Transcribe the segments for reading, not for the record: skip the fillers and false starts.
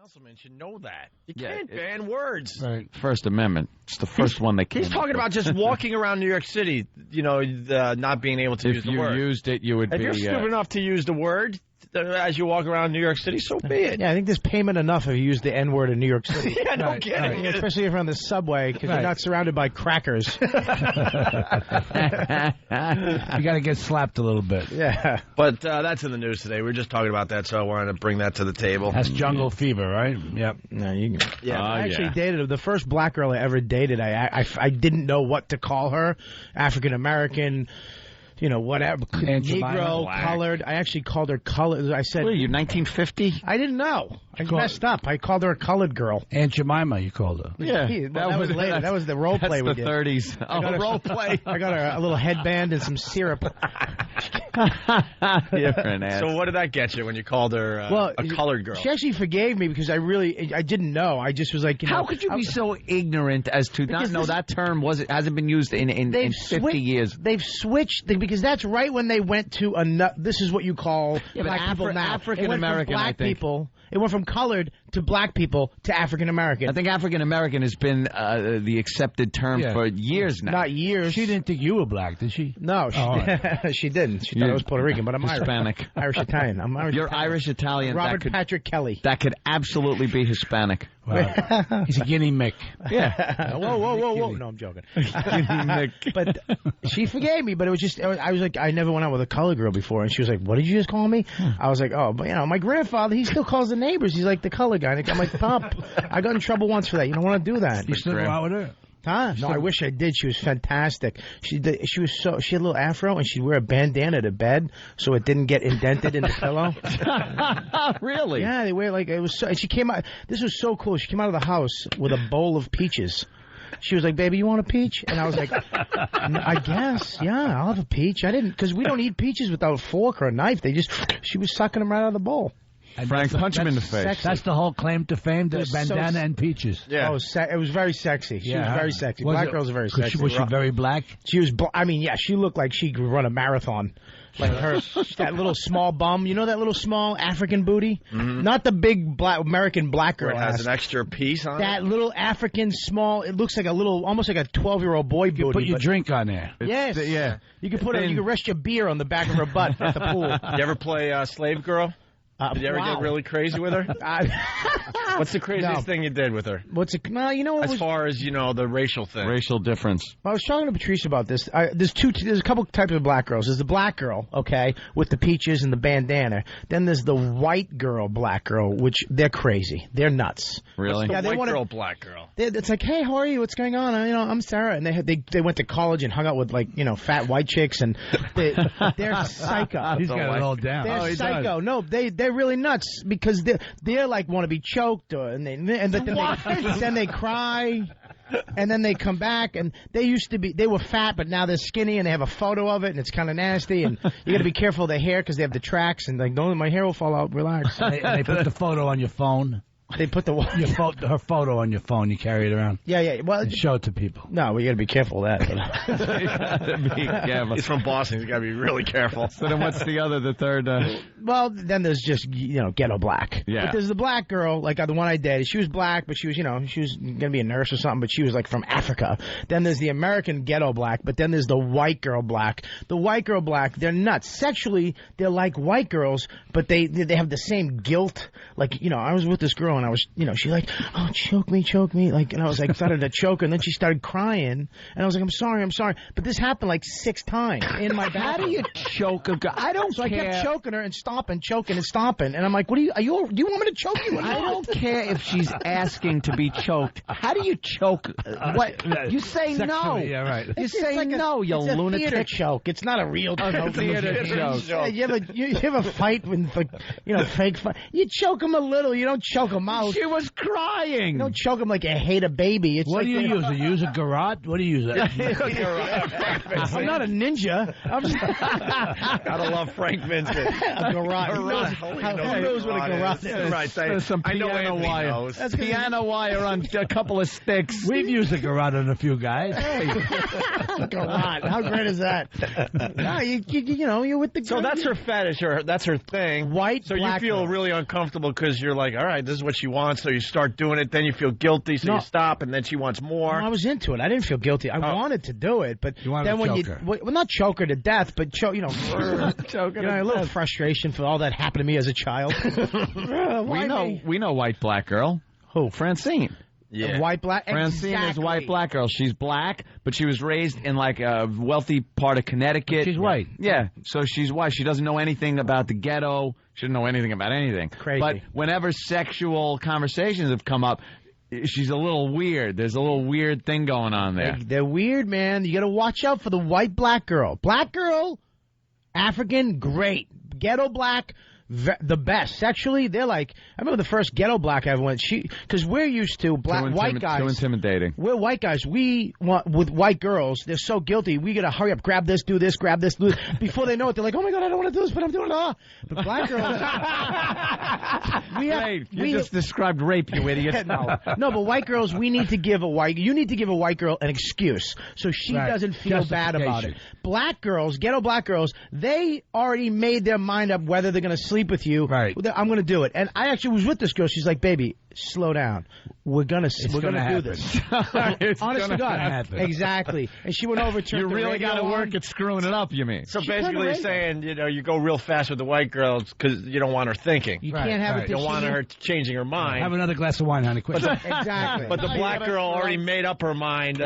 councilman should know that. You can't ban words. Right. First Amendment. It's the first one they came. He's talking about just walking around New York City, not being able to use the word. If you used it, you would be... If you're stupid enough to use the word as you walk around New York City, so be it. Yeah, I think there's payment enough if you use the N-word in New York City. Yeah, no kidding. Right. Especially if you're on the subway, because you're not surrounded by crackers. You got to get slapped a little bit. Yeah. But that's in the news today. We were just talking about that, so I wanted to bring that to the table. That's jungle fever, right? Yep. No, you can. Yeah. I actually dated the first black girl I ever dated. I didn't know what to call her. African American. Whatever. Negro, colored. I actually called her colored. I said... What are you, 1950? I didn't know. I messed up. I called her a colored girl. Aunt Jemima, you called her. Yeah. That was later. That was the role play we did. That's the 30s. Oh, role play. I got her a little headband and some syrup. You're an ass. So what did that get you when you called her a colored girl? She actually forgave me because I didn't know. I just was like, How could you be so ignorant as to not know that term hasn't been used in 50 years? They've switched because that's right when they went to this is what you call black people now. African American, I think. It went from colored to black people to African American. I think African American has been the accepted term for years now. Not years. She didn't think you were black, did she? No, she didn't. She thought I was Puerto Rican, but I'm Hispanic. Irish Italian. I'm Irish. You're Italian. Irish Italian. Robert Patrick Kelly. That could absolutely be Hispanic. Wow. He's a guinea Mick. Yeah. Whoa. No, I'm joking. But she forgave me, but it was just, I was like, I never went out with a colored girl before. And she was like, what did you just call me? I was like, oh, but my grandfather, he still calls the neighbors. He's like the colored guy. And I'm like, Pop, I got in trouble once for that. You don't want to do that. You still go out with her? Huh? No, I wish I did. She was fantastic. She had a little afro, and she'd wear a bandana to bed so it didn't get indented in the pillow. Really? Yeah, they wear it was. And she came out. This was so cool. She came out of the house with a bowl of peaches. She was like, "Baby, you want a peach?" And I was like, "I guess, yeah, I'll have a peach." I didn't, because we don't eat peaches without a fork or a knife. She was sucking them right out of the bowl. And Frank, punch him in the face. Sexy. That's the whole claim to fame, the bandana and peaches. Yeah. It was very sexy. She was very sexy. Black girls are very sexy. Was she very black? She was, she looked like she could run a marathon. Like that little small bum. You know that little small African booty? Mm-hmm. Not the big American black girl. Where it has an extra piece on that little African small, it looks like almost like a 12-year-old boy booty. You put your drink on there. Yes. Yeah. You can you can rest your beer on the back of her butt at the pool. You ever play Slave Girl? Did you ever get really crazy with her? What's the craziest thing you did with her? As far as, the racial thing. Racial difference. I was talking to Patrice about this. There's a couple types of black girls. There's the black girl, okay, with the peaches and the bandana. Then there's the white girl, black girl, which they're crazy. They're nuts. Really? Yeah, white girl, black girl. It's like, hey, how are you? What's going on? I'm Sarah. And they went to college and hung out with, fat white chicks, and they're psycho. He's got it all down. They're psycho. No, they're really nuts because they're like want to be choked, then they cry, and then they come back, and they were fat, but now they're skinny, and they have a photo of it, and it's kind of nasty, and you got to be careful of their hair because they have the tracks, and like, no, my hair will fall out. Relax. They put the photo on your phone. They put her photo on your phone. You carry it around. Yeah. Well, and show it to people. No, we got to be careful of that. You gotta be careful. He's from Boston. He's got to be really careful. So then, what's the third? Well, then there's just ghetto black. Yeah. But there's the black girl, like the one I dated. She was black, but she was gonna be a nurse or something. But she was like from Africa. Then there's the American ghetto black. But then there's the white girl black. The white girl black, they're nuts. Sexually, they're like white girls, but they have the same guilt. Like I was with this girl and I was she like, oh, choke me, like, and I was like, started to choke her, and then she started crying, and I was like, I'm sorry, but this happened like 6 times in my bathroom. How do you choke a girl? I don't care. I kept choking her and choking and stomping, and I'm like, do you want me to choke you? I don't care if she's asking to be choked. How do you choke? What? You say no. Yeah, right. You say no, you lunatic. It's a theater choke. It's not a real choke. Theater choke. Yeah, you ever fight with, fake fight? You choke them a little. You don't choke them out. She was crying. You don't choke them like you hate a baby. What do you use? You use a garrote? What do you use? I'm not a ninja. Gotta love Frank Vincent. A garrote. Who knows what a garrote is? Right. There's some piano wire. That's piano wire on a couple of sticks. We've used a garrote on a few guys. Hey. Garrote. How great is that? No, you're with the. So that's her fetish, or that's her thing. White. So you feel really uncomfortable because you're like, all right, this is what she wants, so you start doing it. Then you feel guilty, so you stop, and then she wants more. No, I was into it. I didn't feel guilty. I wanted to do it, but then when not choke her to death, but choke a little frustration for all that happened to me as a child. We know white black girl. Who? Francine. Yeah. White black. Francine exactly. is white black girl. She's black, but she was raised in like a wealthy part of Connecticut. She's white. Yeah, so she's white. She doesn't know anything about the ghetto. She doesn't know anything about anything. Crazy. But whenever sexual conversations have come up, she's a little weird. There's a little weird thing going on there. They're weird, man. You got to watch out for the white black girl. Black girl, African, great. Ghetto black, the best. Sexually, they're like, I remember the first ghetto black I ever went. Because we're used to white guys. Too intimidating. We're white guys. We want, with white girls, they're so guilty. We got to hurry up, grab this, do this, grab this, do this. Before they know it, they're like, oh my God, I don't want to do this, but I'm doing it. But black girls. You just described rape, you idiot. No, but white girls, you need to give a white girl an excuse so she doesn't feel bad about it. Black girls, ghetto black girls, they already made their mind up whether they're going to sleep with you. Right. I'm going to do it. And I actually was with this girl. She's like, baby, slow down. We're going to do this. Honest to God. Exactly. And she went over to You really got to work at screwing it up, you mean? So basically you're saying, you go real fast with the white girls because you don't want her thinking. You can't have it. You don't want her changing her mind. Have another glass of wine, honey. Quick. Exactly. But the black girl already made up her mind.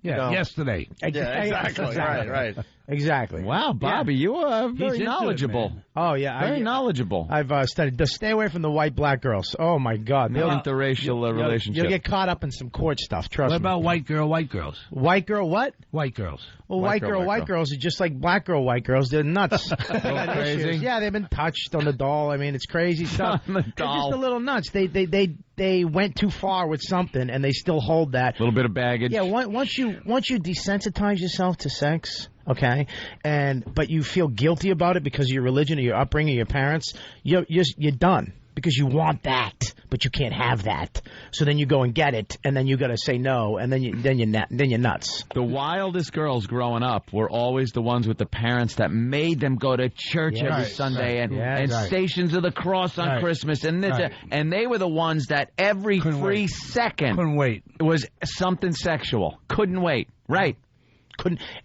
Yesterday. Exactly. Right. Exactly. Wow, Bobby, you are very knowledgeable. Oh, yeah. Very knowledgeable. I've studied. Just stay away from the white-black girls. Oh, my God. Interracial relationship. You'll get caught up in some court stuff, trust me. What about white girls? White girl what? White girls. Well, white girls are just like black girl, white girls. They're nuts. Crazy? Yeah, they've been touched on the doll. I mean, it's crazy stuff. On the They're doll. just a little nuts. They went too far with something, and they still hold that. A little bit of baggage. Yeah, once you desensitize yourself to sex, okay, but you feel guilty about it because of your religion or your upbringing, or your parents, you're done. Because you want that, but you can't have that. So then you go and get it, and then you got to say no, and then you're nuts. The wildest girls growing up were always the ones with the parents that made them go to church every Sunday and Stations of the Cross on Christmas, and and they were the ones that every free second couldn't wait. It was something sexual. Couldn't wait. Right.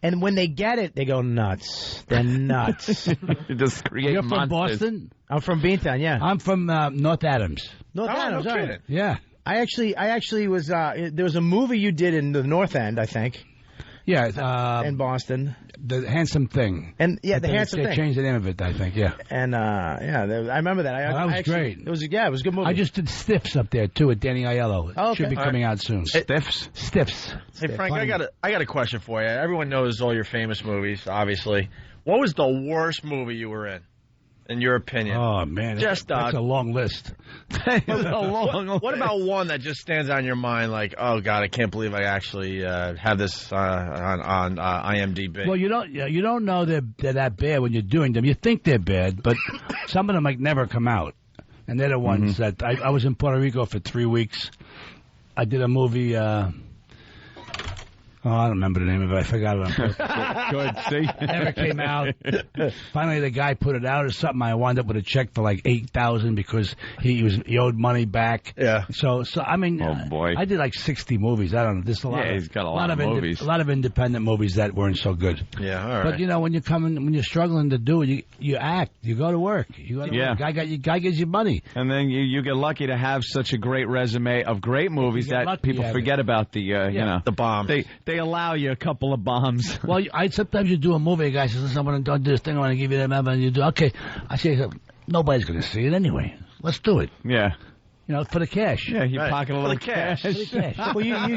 And when they get it, they go nuts. They're nuts. Just create You're from monsters. Boston? I'm from Beantown, yeah. I'm from North Adams. North Adams, no right. kidding. Yeah. I actually was. There was a movie you did in the North End, I think. Yeah. In Boston. The Handsome Thing. And the Handsome Thing. They changed the name of it, I think. Yeah. And I remember that. That was great. It was a good movie. I just did Stiffs up there too with Danny Aiello. Oh, okay. Should be coming out soon. Stiffs. Stiffs. Hey, Frank, I got a question for you. Everyone knows all your famous movies, obviously. What was the worst movie you were in your opinion? Oh, man. That's a long list. What about one that just stands on your mind like, oh, God, I can't believe I actually have this on IMDb? Well, you don't know they're that bad when you're doing them. You think they're bad, but some of them like never come out. And they're the ones that... I was in Puerto Rico for 3 weeks. I did a movie... I don't remember the name of it. I forgot it. Good. See? Never came out. Finally, the guy put it out or something. I wound up with a check for like $8,000 because he owed money back. Yeah. So I mean, oh boy, I did like 60 movies. I don't know. There's a lot. Yeah, he's got a lot of movies. A lot of independent movies that weren't so good. Yeah. All right. But when you're struggling to do it, you act. You go to work. Work. Guy gives you money. And then you get lucky to have such a great resume of great movies that people forget about the bombs. They allow you a couple of bombs. Well, sometimes you do a movie, a guy says, listen, I want to do this thing, I want to give you that, and you do, okay. I say, nobody's going to see it anyway. Let's do it. Yeah. For the cash. Yeah, you pocket a little cash. For the cash. Well, you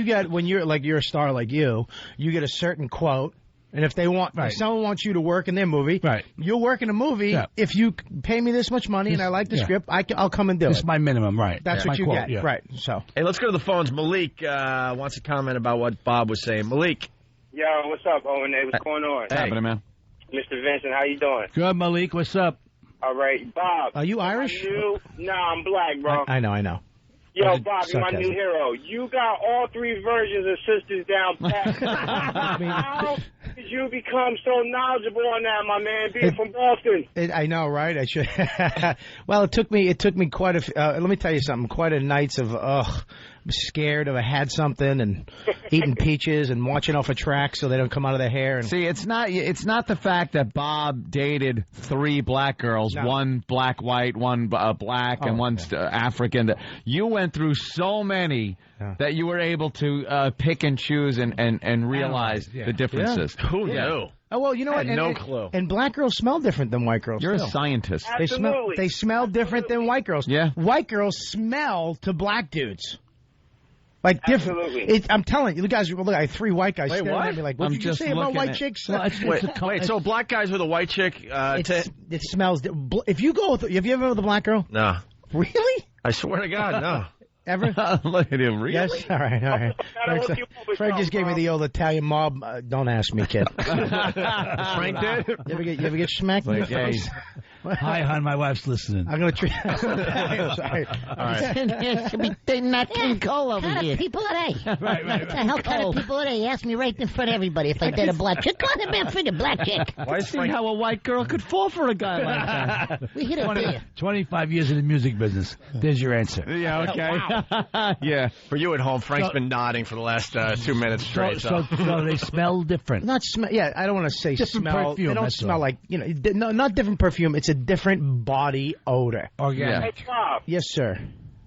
get when you're a star like you get a certain quote. And if someone wants you to work in their movie, you'll work in a movie. Yeah. If you pay me this much money and I like the script, I'll come and do it. It's my minimum, right? That's what you get, right? So, hey, let's go to the phones. Malik wants to comment about what Bob was saying. Malik. Yo, what's up, Owen? What's going on? What's happening, man? Mr. Vincent, how you doing? Good, Malik. What's up? All right, Bob. Are you Irish? No, I'm black, bro. I know. Yo, Bob, you're my new hero. You got all 3 versions of Sisters Down Pat. did you become so knowledgeable on that, my man, being from Boston? I know, right? I should. Well, it took me quite a. Let me tell you something. Quite a nights of I'm scared if I had something and eating peaches and watching out for tracks so they don't come out of their hair. And... See, it's not the fact that Bob dated 3 black girls, one black, white, one black, and one African. You went through so many that you were able to pick and choose and realize the differences. Yeah. Who knew? Oh, well, you know what? No clue. And black girls smell different than white girls. You're too. a scientist. They smell different than white girls. Yeah. White girls smell to black dudes. Like different. I'm telling you, you guys. Look, I have 3 white guys staring at me like, "What did you say about white chicks?" Wait, so black guys with a white chick? It smells. If you go, have you ever been with a black girl? No. Really? I swear to God, no. Ever? Look at him. Really? Yes. All right. Frank just gave me the old Italian mob. Don't ask me, kid. Frank did? You ever get smacked in the face? Hi, hon. My wife's listening. I'm going to treat. Sorry. All right. Should be not King Cole over here. What kind of people are they? Right. What the hell kind of people are they? He asked me right in front of everybody if I did a black chick. Go on, man, figure black chick. Why is Frank how a white girl could fall for a guy like that? We hit it there. 25 years in the music business. There's your answer. Yeah, okay. Wow. Yeah. For you at home, Frank's been nodding for the last 2 minutes straight. So they smell different. Not smell. Yeah, I don't want to say different smell. Perfume, they don't smell like No, not different perfume. It's a different body odor. Organic. Hey, Bob. Yes, sir.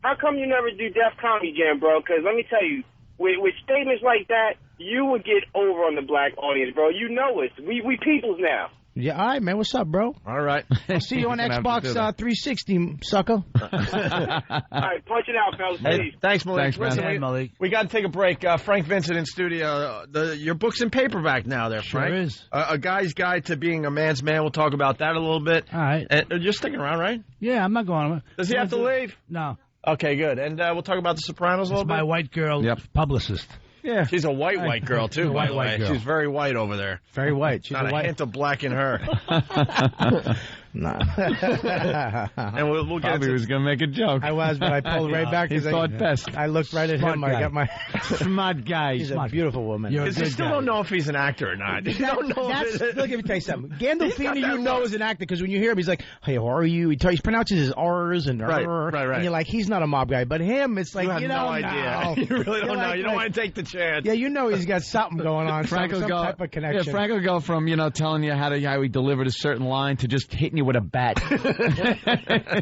How come you never do Def Comedy Jam, bro? Because let me tell you, with statements like that, you would get over on the black audience, bro. You know it. We peoples now. Yeah, all right, man. What's up, bro? All right. I'll see you on Xbox 360, sucker. All right, punch it out, fellas. Hey, thanks, Malik. Thanks, man. Malik. We got to take a break. Frank Vincent in studio. Your book's in paperback now there, Frank. Sure is. A Guy's Guide to Being a Man's Man. We'll talk about that a little bit. All right. You're sticking around, right? Yeah, I'm not going. Does he have to leave? No. Okay, good. And we'll talk about The Sopranos a little It's bit. my white girl publicist. Yeah. She's a white girl, too, by the way. Girl. She's very white over there. Very white. She's Not a hint of black in her. No. And we'll get Bobby was going to make a joke. I was, but I pulled right back. He thought best. I looked right at him. Guy. I got my... Smart guy. She's a beautiful woman. Because you still don't know if he's an actor or not. You don't know. Look, let me tell you something. Gandolfini, you know, is an actor because when you hear him, he's like, "Hey, how are you?" He pronounces his R's and Right. And you're like, he's not a mob guy. But him, it's like, You have no idea. You really don't know. You don't want to take the chance. Yeah, you know he's got something going on. Some type of connection. Yeah, Frank will go from telling you how he delivered a certain line to just hitting you with a bat.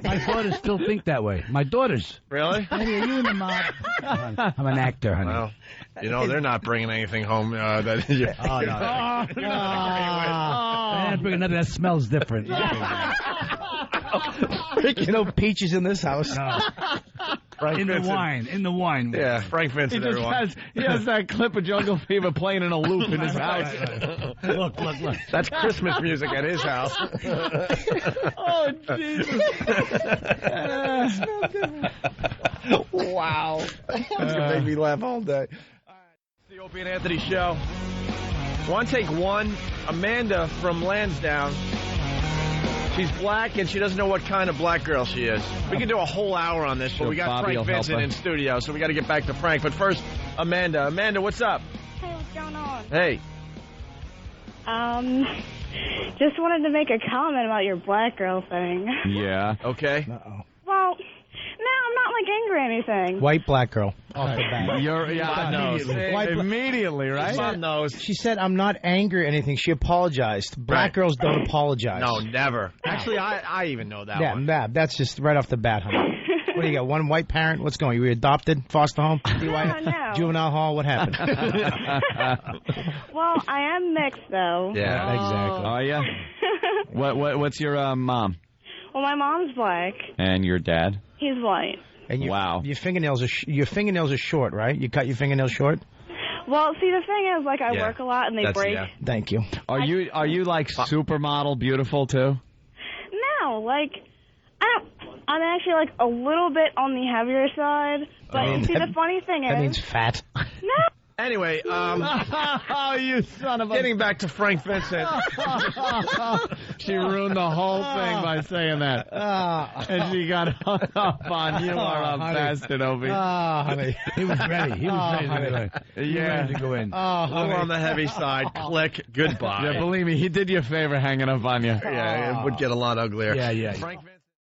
My daughters still think that way. My daughters. Really? Honey, are you in the mob? I'm an actor, honey. Well, they're not bringing anything home. That you, Oh, no. They're bringing nothing that smells different. Peaches in this house. In the wine. Yeah, Frank Vincent, everyone. He has that clip of Jungle Fever playing in a loop in his house. Look. That's Christmas music at his house. Oh, Jesus. Wow. That's going to make me laugh all day. All right, it's the Opie and Anthony Show. Want to take one? Amanda from Lansdowne. She's black, and she doesn't know what kind of black girl she is. We could do a whole hour on this, but we got Bobby Frank Vincent in studio, so we got to get back to Frank. But first, Amanda. Amanda, what's up? Hey, what's going on? Hey. Just wanted to make a comment about your black girl thing. Yeah. Okay. Uh-oh. Well, no, I'm not like angry or anything. White black girl. Off the bat. Immediately, right? Bob knows. She said, "I'm not angry or anything." She apologized. Black girls don't apologize. No, never. Actually, I even know that one. Yeah, that's just right off the bat, honey. What do you got? One white parent? What's going on? You were adopted? Foster home? No. Juvenile hall? What happened? Well, I am mixed, though. Yeah, exactly. Oh, yeah? What's your mom? Well, my mom's black. And your dad? He's white. And wow. Your fingernails are short, right? You cut your fingernails short? Well, see, the thing is, like, I work a lot and they break. Yeah. Thank you. Are you like supermodel beautiful too? No, like, I'm actually, like, a little bit on the heavier side. But, see, the funny thing is... That means fat. No. Anyway, oh, you son of a... Getting back to Frank Vincent. She ruined the whole thing by saying that. And she got hung up on you are a bastard, Opie. Honey. He was ready. He was ready to go in. He was ready to go in. A little on the heavy side. Click. Goodbye. Yeah, believe me, he did you a favor hanging up on you. Yeah, it would get a lot uglier. Yeah. Frank